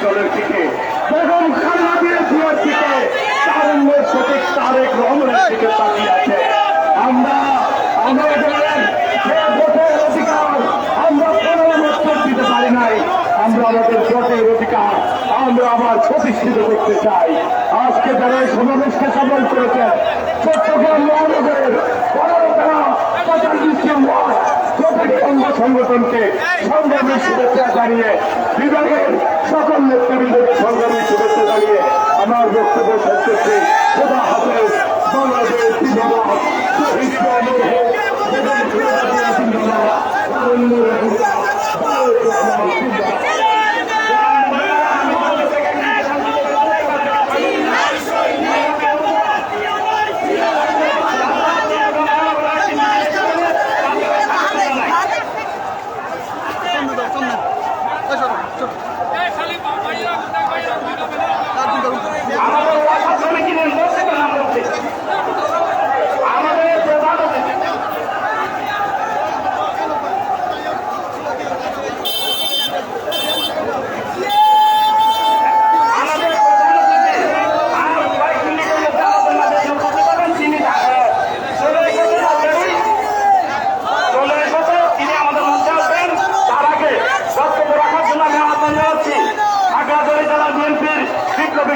দলের দিকে, বেগম খালেদা জিয়ার দিকে, তারুণ্যের সঠিক তারেক রহমানের দিকে তাকিয়ে আছে। আমরা বলেন যে ভোটের অধিকার আমরা কোনো মন্তব্য দিতে পারি নাই, আমরা আমাদের ভোটের অধিকার আমরা আবার প্রতিষ্ঠিত করতে চাই। আজকে যারা এই সমাবেশকে সফল করেছেন, চট্টগ্রাম মহানগরের 45টি ওয়ার্ড প্রতিটি অঙ্গ সংগঠনকে সংগ্রামী শুভেচ্ছা জানিয়ে, বিভাগের সকল নেতৃবৃন্দকে সংগ্রামী শুভেচ্ছা জানিয়ে আমার বক্তব্য শেষ করছি। খোদা হাফেজ। বাংলাদেশ জিন্দাবাদ। শহীদ অমর হোক। বেগম খালেদা জিয়া জিন্দাবাদ। তারুণ্যের অধিকার তারেক রহমান জিন্দাবাদ।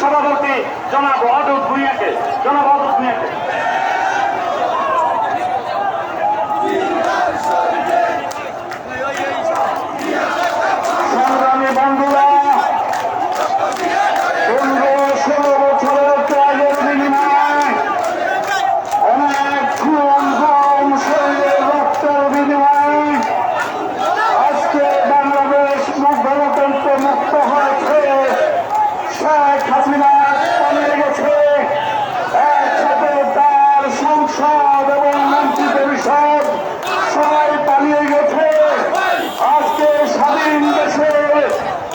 সভাপতি জনাব অদূত ভূঁইয়াকে সংগ্রামী বন্ধুরা, 15-16 বছরের ত্যাগের বিনিময়ে, অনেক খুন গম শরীরের রক্তের বিনিময়ে আজকে বাংলাদেশ গণতন্ত্র মুক্ত হয়েছে। শেখ হাসিনা পালিয়ে গেছে, একসাথে তার সংসদ এবং মন্ত্রী পরিষদ সবাই পালিয়ে গেছে। আজকে স্বাধীন দেশে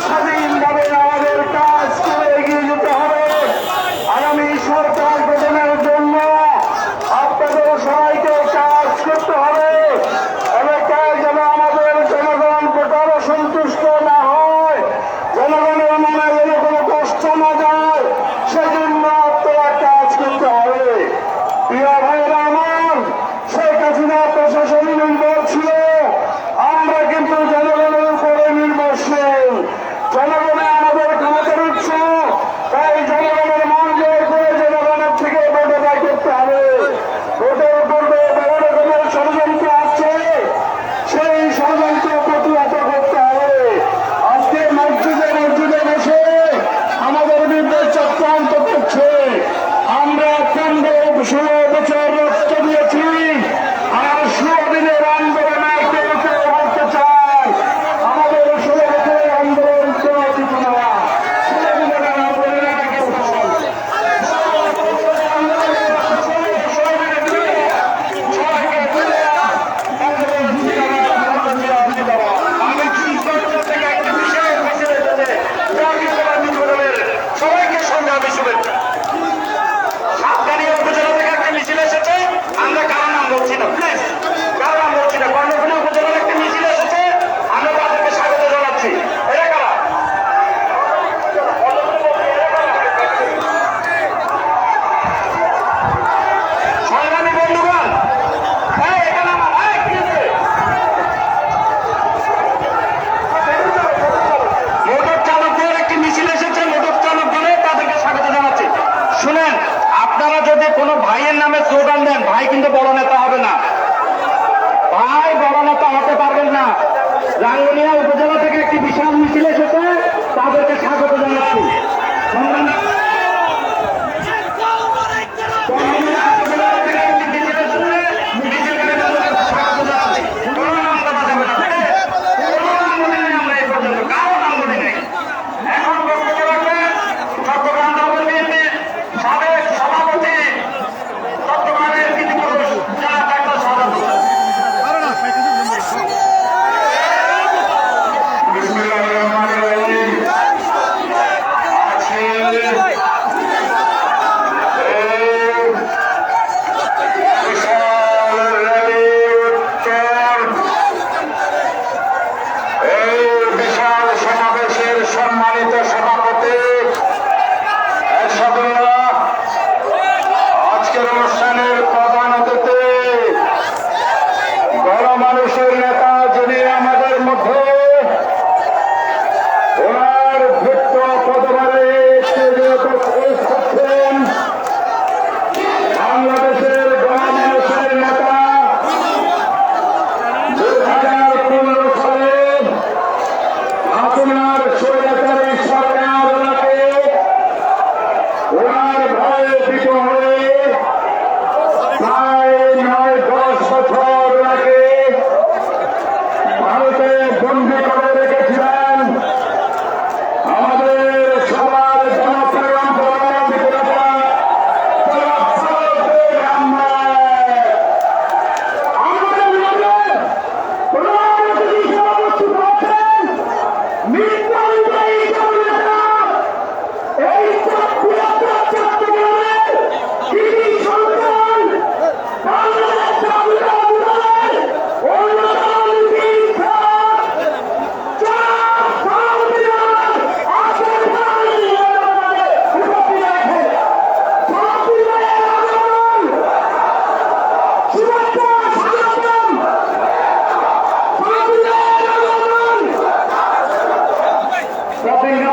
স্বাধীনভাবে আমাদের কাজ করে এগিয়ে যেতে হবে। আগামী সরকার গঠনের জন্য আপনাদের সবাইকে কাজ করতে হবে। এলাকায় যেন আমাদের জনগণ কোটারও সন্তুষ্ট না হয়, জনগণের মনে যেন কোনো কষ্ট না যায়, সেজন্য আপনারা কাজ করতে হবে। প্রিয় ভাইরা আমার, শেখ হাসিনা প্রশাসন নির্ভর ছিল, আমরা কিন্তু জনগণের উপরে নির্ভরশীল। জনগণে আমাদের ক্ষমতার উৎস, তাই জনগণের মন জয় করে জনগণের থেকে ভোট আদায় করতে হবে। ভোটের পূর্বে বড় রকমের ষড়যন্ত্র আছে, সেই ষড়যন্ত্র প্রতিহত করতে হবে। আজকে মসজিদে বসে আমাদের বিরুদ্ধে চক্রান্ত করছে। আমরা 15-16 বছর রক্ত দিয়েছি, আর 16 দিনের আন্দোলনে কেউ কেউ বলতে চায় আমাদের 16 বছরের আন্দোলন কেউ দিত না। 16 দিনের আন্দোলনে কেউ আমি সবাইকে সংগ্রামী শুভেচ্ছা। সাতকানিয়া উপজেলা থেকে একটা মিছিল এসেছে, আমরা কারো নাম বলছি না, প্লিজ কারো নাম বলছি না। কর্ণফুলী উপজেলার একটা মিছিল এসেছে, আমরা তাদেরকে স্বাগত জানাচ্ছি। এরা কারা? সংগ্রামী বন্ধুগণ, এখানে মোটর চালকদের একটি মিছিল এসেছে, মোটর চালকদের তাদেরকে স্বাগত জানাচ্ছি। শুনেন, আপনারা যদি কোনো ভাইয়ের নামে স্লোগান দেন, ভাই কিন্তু বড় নেতা হবে না, ভাই বড় নেতা হতে পারবেন না। রাঙ্গুনিয়া উপজেলা থেকে একটি বিশাল মিছিল এসেছে, তাদেরকে স্বাগত জানাচ্ছি।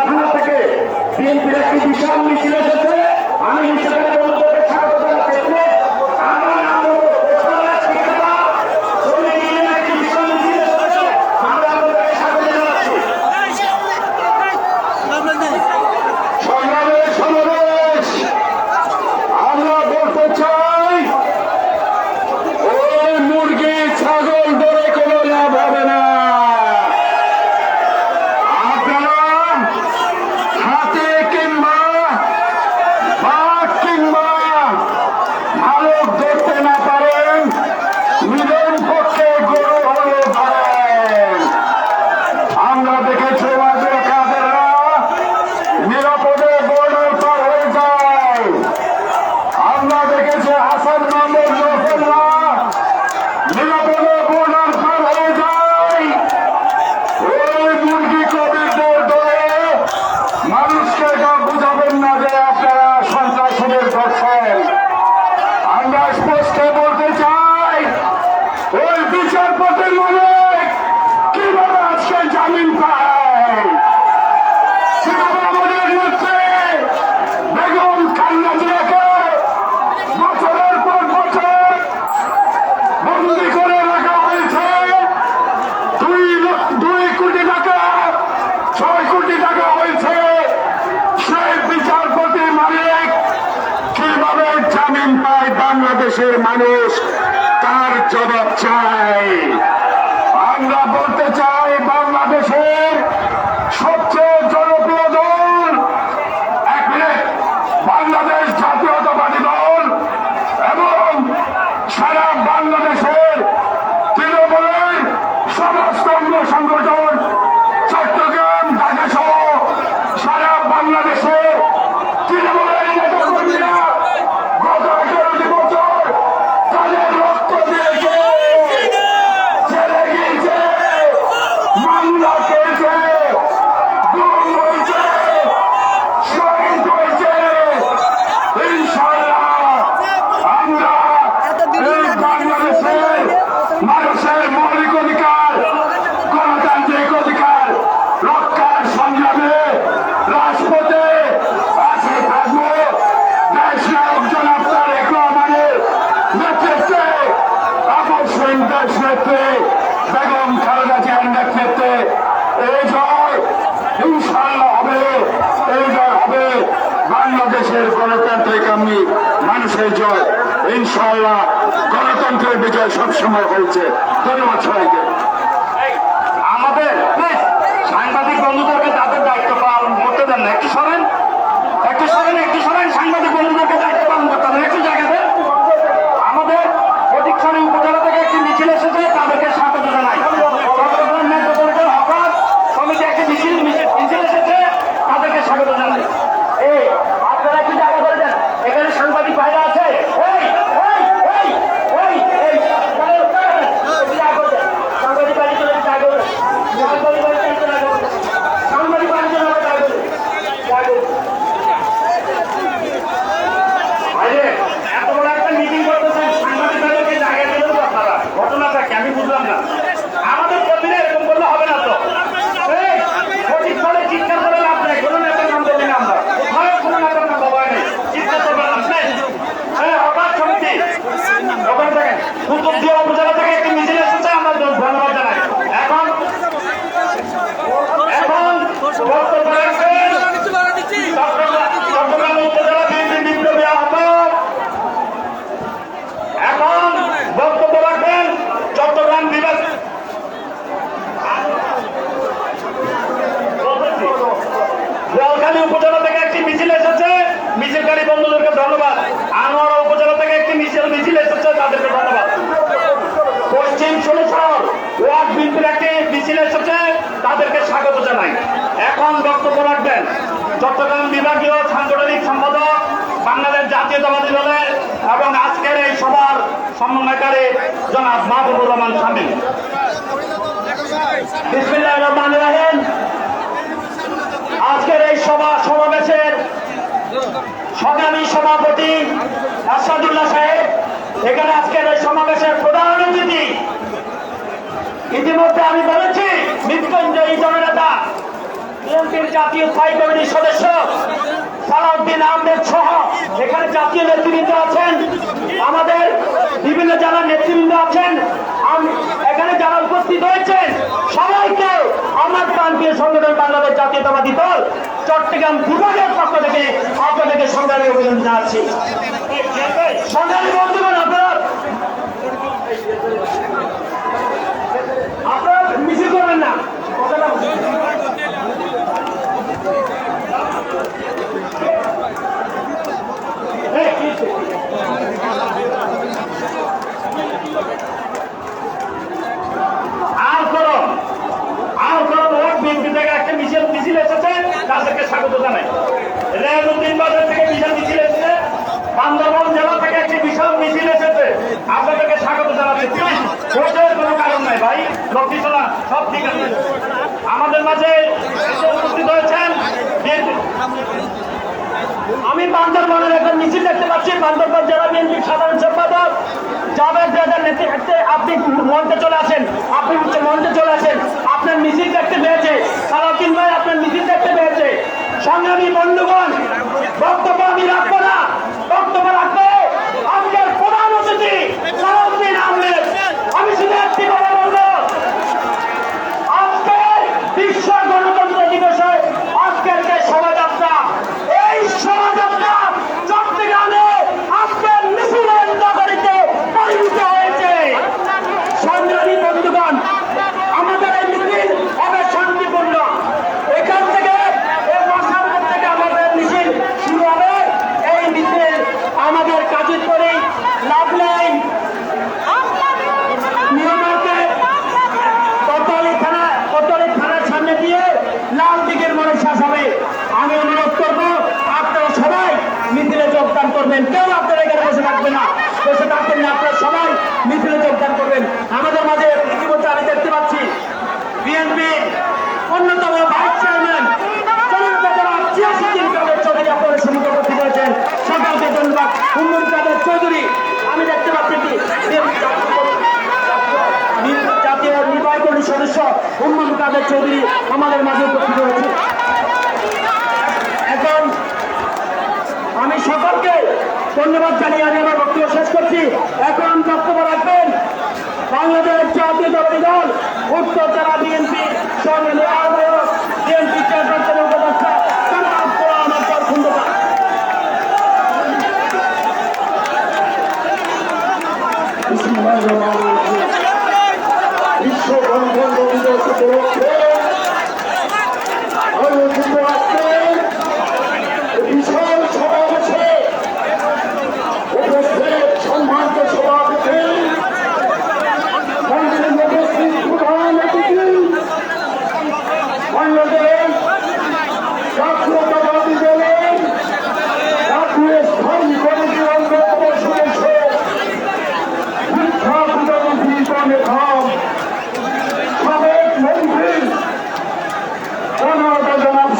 থানা থেকে বিএনপির একটি বিশাল মিছিল এসেছে। আমি মিছিলের বন্ধুদের স্বাগত জানাচ্ছি। আমার নাম একটি বিশাল মিছিল এসেছে, আমরা আপনাদেরকে স্বাগত জানাচ্ছি। সংগ্রামের সমাবেশ আমরা বলতে চাই, ওই মুরগি ছাগল ধরে কোনো লাভ হবে না। আপনারা হাতে কিংবা বাঘ কিংবা ভালুক ধরতে না পারেন, নিজের পক্ষে গরু হলে পারেন। আমরা দেখেছি আমাদের কাদেররা নিরাপদে বর্ডার পার হয়ে যায়। আমরা দেখেছি হাসান মাহমুদ নফেলরা নিরাপদে বর্ডার পার হয়ে যায়। ওই মুরগি কবিরদের ধরে মানুষকে বুঝাবেন না যে আপনারা সন্ত্রাসীদের ধরছেন। আমরা স্পষ্ট বলতে চাই, ওই বিচারপতির মালিক কিভাবে আজকে জামিন পায়, কিভাবে আমাদের নেত্রী বেগম খালেদা জিয়াকে বছরের পর বছর বন্দী করে রাখা হয়েছে। 2 কোটি টাকা 6 কোটি টাকা হয়েছে। সেই বিচারপতি মালিক কিভাবে জামিন পায় বাংলাদেশের মানুষ তার জবাব চাই। আমরা বলতে চাই, বাংলাদেশের সবচেয়ে জনপ্রিয় দল এক মিনিট বাংলাদেশ জাতীয়তাবাদী দল এবং সারা বাংলাদেশের তৃণমূলের সমস্ত অঙ্গ সংগঠন চট্টগ্রাম ঢাকা সহ সারা বাংলাদেশে তৃণমূলের নেতাকর্মীরা গত 11টি বছর তাদের রক্ত দিয়েছে, জেলে গিয়েছে, মামলা খেয়েছে, গুম হয়েছে, শহীদ হয়েছে। ইনশাআল্লাহ আমরা এই বাংলাদেশের মানুষের মৌলিক অধিকার, গণতান্ত্রিক অধিকার রক্ষার সংগ্রামে রাজপথে আছে থাকবো। দেশ নায়ক জনাব তারেক রহমানের নেতৃত্বে, অবশ্যই দেশ নেত্রী বেগম খালেদা জিয়ার নেতৃত্বে এই জয় ইনশাআল্লাহ হবে। এই জয় হবে বাংলাদেশের গণতান্ত্রিক আমি মানুষের জয়। ইনশাআল্লাহ গণতন্ত্রের বিজয় সবসময় হয়েছে। ধন্যবাদ সবাইকে। আমাদের সাংবাদিক বন্ধুদেরকে তাদের দায়িত্ব পালন করতে দেন না। একটু সরেন, একটু সরেন, একটু সরেন। সাংবাদিক বন্ধুদেরকে দায়িত্ব পালন করতে দেন, একটু জায়গা দেন। আমাদের প্রতীক্ষণী উপজেলা থেকে একটি মিছিল এসেছে, তাদেরকে স্বাগত জানাই। চট্টগ্রাম মেট্রোপলিটন হকার কমিটি একটি মিছিল এসেছে, তাদেরকে স্বাগত জানাই। এই আপনারা একটু জায়গা করে দেন, এখানে সাংবাদিক ভাইরা আছে। এই এই এই এই এই সাংবাদিক বাড়ি চলে জায়গা করে, সাংবাদিক বাড়ি চলে জায়গা করে, সাংবাদিক বাড়ি চলে জায়গা করে। এত বড় একটা মিটিং করতেছেন, সাংবাদিক বাড়িকে জায়গা দিলেন তো আপনারা। ঘটনাটা কি আমি বুঝলাম না। আমাদের কর্মীরা এরকম করলে হবে না তো। সঠিক ফলে চিৎকার করে লাভ নেই। কোনো নেতার নাম বলি না আমরা, কোনো নেতার নাম বাবা নেই, চিৎকার করবে লাভ নেই। হঠাৎ সমিতি ওখানে থাকেন কুতুবদিয়া উপজেলা থেকে একটি মিছিল এসেছে, আমরা ধন্যবাদ জানাই। এখন বক্তব্য রাখবেন চট্টগ্রাম উপজেলা বিএনপি বিপ্লবী আহ্বায়ক। এখন বক্তব্য রাখবেন চট্টগ্রাম বিভাগ বোয়ালখালী উপজেলা থেকে একটি মিছিল এসেছে, মিছিলকারী বন্ধুদেরকে ধন্যবাদ। আনোয়ারা উপজেলা থেকে একটি মিছিল এসেছে, তাদেরকে ধন্যবাদ। পশ্চিম ষোলশহর ওয়ার্ড বিএনপির একটি মিছিল এসেছে, তাদেরকে স্বাগত জানাই। এখন বক্তব্য রাখবেন চট্টগ্রাম বিভাগীয় সাংগঠনিক সম্পাদক বাংলাদেশ জাতীয়তাবাদী দলের এবং আজকের এই সভার সমন্বয়কারী জনাব মাহবুবুর রহমান শামীম। বিসমিল্লাহির রহমানির রহিম। আজকের এই সভা সমাবেশের সংগ্রামী সভাপতি আসাদুল্লাহ সাহেব এখানে আজকের এই সমাবেশের প্রধান অতিথি। ইতিমধ্যে আমি বলেছি মৃত্যুঞ্জয়ী জননেতা বিএনপির জাতীয় স্থায়ী কমিটির সদস্য সালাউদ্দিন আহমেদ সহ এখানে জাতীয় নেতৃবৃন্দ আছেন, আমাদের বিভিন্ন জেলার নেতৃবৃন্দ আছেন, এখানে যারা উপস্থিত হয়েছেন সবাইকে আমার প্রান্তীয় সংগঠন বাংলাদেশ জাতীয়তাবাদী দল চট্টগ্রাম বিভাগের পক্ষ থেকে আপনাদেরকে সংগ্রামী অভিনন্দন জানাচ্ছি। সংগ্রামী বন্ধুগণ, আপনারা মিছিল করবেন না, একটা মিছিল এসেছে, তাদেরকে স্বাগত জানাই। রেয়াজউদ্দিন বাজার থেকে বিশাল মিছিল এসেছে, বান্দরবান জেলা থেকে একটি বিশাল মিছিল এসেছে, আপনাদেরকে স্বাগত জানাচ্ছি। কোনো কারণ নাই ভাই, লক্ষ্মী চলা সব ঠিক আছে। আমাদের মাঝে উপস্থিত হয়েছেন, আমি বান্দরবানের একটা মিছিল দেখতে পাচ্ছি। বান্দরবান জেলা বিএনপির সাধারণ সম্পাদক জাভেদ রেজার নেতৃত্বে আপনি মঞ্চে চলে আসেন, আপনি মঞ্চে চলে আসেন। আপনার মিছিল দেখতে পেয়েছে সালাউদ্দিন ভাই, আপনার মিছিল দেখতে পেয়েছে। সংগ্রামী বন্ধুগণ, বক্তব্য আমি রাখবো না, বক্তব্য রাখবে আজকের প্রধান অতিথি সালাউদ্দিন আহমেদ। আমি শুধু একটি কথা বলবো, আজকে বিশ্ব গণতন্ত্র দিবসে আজকের যে শোভাযাত্রা, এই শোভাযাত্রা চট্টগ্রামে আজকের মিছিলের নগরীতে পরিণত হয়েছে। সংগ্রামী বন্ধুগণ, আমাদের এই মিছিল হবে শান্তিপূর্ণ। এখান থেকে আমাদের মিছিল শুরু হবে। এই মিছিল আমাদের কাজিরপুরে লাভ লাইন কোতোয়ালি থানার সামনে দিয়ে লাল দিকের মোড়ে শেষ হবে। আমি অনুরোধ করবো আপনারা সবাই মিছিলে যোগদান করবেন, কেউ আপনারা এখানে বসে থাকবে না, বসে থাকবেন না, আপনারা সবাই মিছিলে যোগদান করবেন। আমাদের মাঝে ইতিমধ্যে আমি দেখতে পাচ্ছি বিএনপি অন্যতম ভাইস চেয়ারম্যান চৌধুরী আপনাদের সম্মুখে উপস্থিত হয়েছেন, সকলকে ধন্যবাদ। উম্মুল কাদের চৌধুরী, আমি দেখতে পাচ্ছি জাতীয় নির্বাহী কমিটির সদস্য উম্মুল কাদের চৌধুরী আমাদের মাঝে উপস্থিত হয়েছে। এখন আমি সকলকে ধন্যবাদ জানিয়ে আমি আমার বক্তব্য শেষ করছি। এখন বক্তব্য রাখবেন বাংলাদেশ জাতীয়তাবাদী দল উত্তর জেলা বিএনপি সংগ্রামী আহ্বায়ক বিএনপি চেয়ারপারসনের উপদেষ্টা বিশ্ব গণতন্ত্র দিবস উপলক্ষে আয়োজিত আজকের বিশাল সমাবেশে উপস্থিত সম্মানিত সভাপতি, উপস্থিত প্রধান অতিথি, বাংলাদেশ জাতীয়তাবাদী দলের জাতীয় স্থায়ী কমিটির অন্যতম সদস্য সাবেক মন্ত্রী জনাব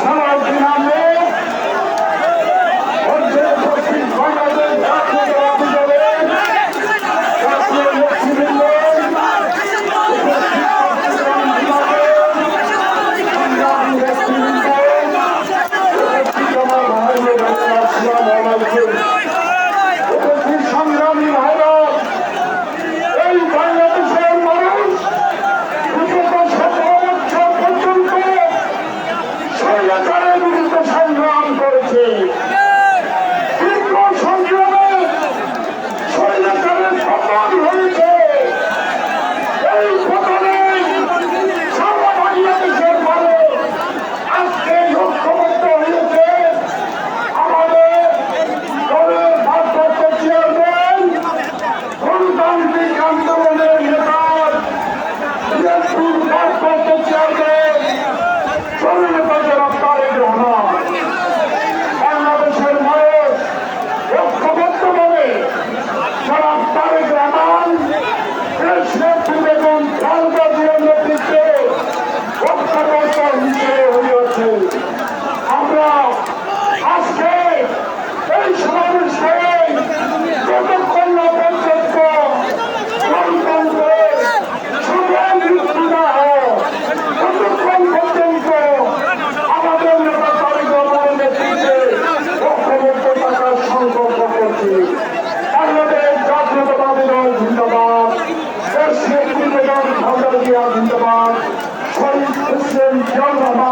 জন্ম